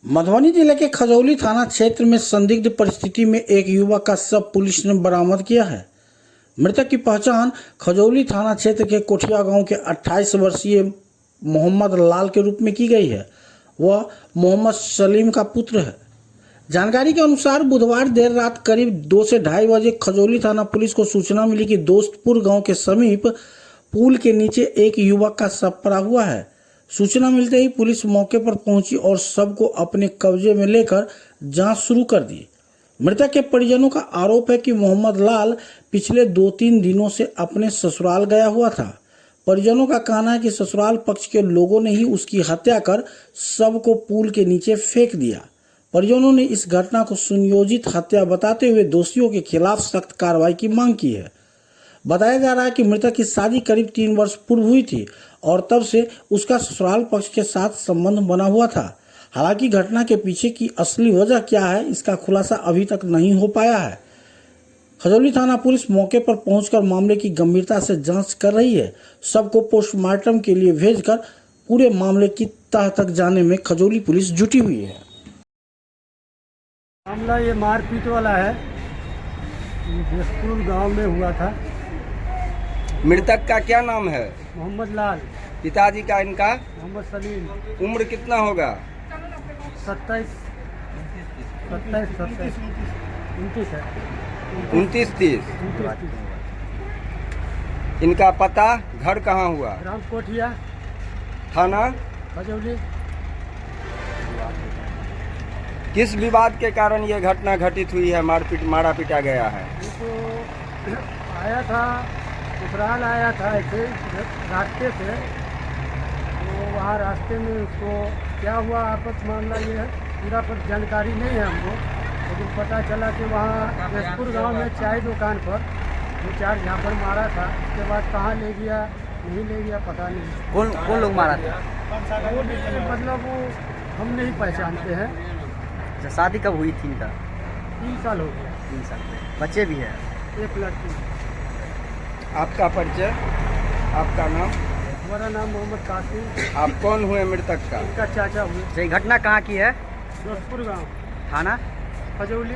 मधुबनी जिले के खजौली थाना क्षेत्र में संदिग्ध परिस्थिति में एक युवक का शव पुलिस ने बरामद किया है। मृतक की पहचान खजौली थाना क्षेत्र के कोठिया गांव के 28 वर्षीय मोहम्मद लाल के रूप में की गई है। वह मोहम्मद सलीम का पुत्र है। जानकारी के अनुसार बुधवार देर रात करीब 2 से 2:30 बजे खजौली थाना पुलिस को सूचना मिली कि दोस्तपुर गांव के समीप पुल के नीचे एक युवक का शव पड़ा हुआ है। सूचना मिलते ही पुलिस मौके पर पहुंची और शव को अपने कब्जे में लेकर जांच शुरू कर दी। मृतक के परिजनों का आरोप है कि मोहम्मद लाल पिछले 2-3 दिनों से अपने ससुराल गया हुआ था। परिजनों का कहना है कि ससुराल पक्ष के लोगों ने ही उसकी हत्या कर शव को पुल के नीचे फेंक दिया। परिजनों ने इस घटना को सुनियोजित हत्या बताते हुए दोषियों के खिलाफ सख्त कार्रवाई की मांग की है। बताया जा रहा है कि मृतक की शादी करीब 3 वर्ष पूर्व हुई थी और तब से उसका ससुराल पक्ष के साथ संबंध बना हुआ था। हालांकि घटना के पीछे की असली वजह क्या है, इसका खुलासा अभी तक नहीं हो पाया है। खजौली थाना पुलिस मौके पर पहुंचकर मामले की गंभीरता से जांच कर रही है। शव को पोस्टमार्टम के लिए भेजकर पूरे मामले की तह तक जाने में खजौली पुलिस जुटी हुई है। मामला ये मारपीट वाला है, दोस्तपुर गांव में हुआ था। मृतक का क्या नाम है? मोहम्मद लाल। पिताजी का इनका? मोहम्मद सलीम। उम्र कितना होगा? 27 29 है। 29-30। 29। इनका पता घर कहाँ हुआ? ग्राम कोठिया, थाना खजौली। किस विवाद के कारण ये घटना घटित हुई है? मारा पीटा गया है। तो आया था, ससुराल आया था ऐसे रास्ते से, तो वहाँ रास्ते में उसको क्या हुआ आपस मामला ये है, पूरा पर जानकारी नहीं है हमको, लेकिन पता चला कि वहाँ दोस्तपुर गांव में चाय दुकान पर 2-4 झापड़ मारा था। उसके बाद कहाँ ले गया नहीं ले गया पता नहीं। कौन लोग मारा था? वो मतलब वो हम नहीं पहचानते हैं। अच्छा, शादी कब हुई थी इनका? 3 साल हो गया। 3 साल। बच्चे भी हैं? एक लड़की। आपका परिचय? आपका नाम? हमारा नाम मोहम्मद कासिम। आप कौन हुए मृतक का? इनका चाचा हुए। ये घटना कहाँ की है? दोस्तपुर गाँव, थाना? खजौली।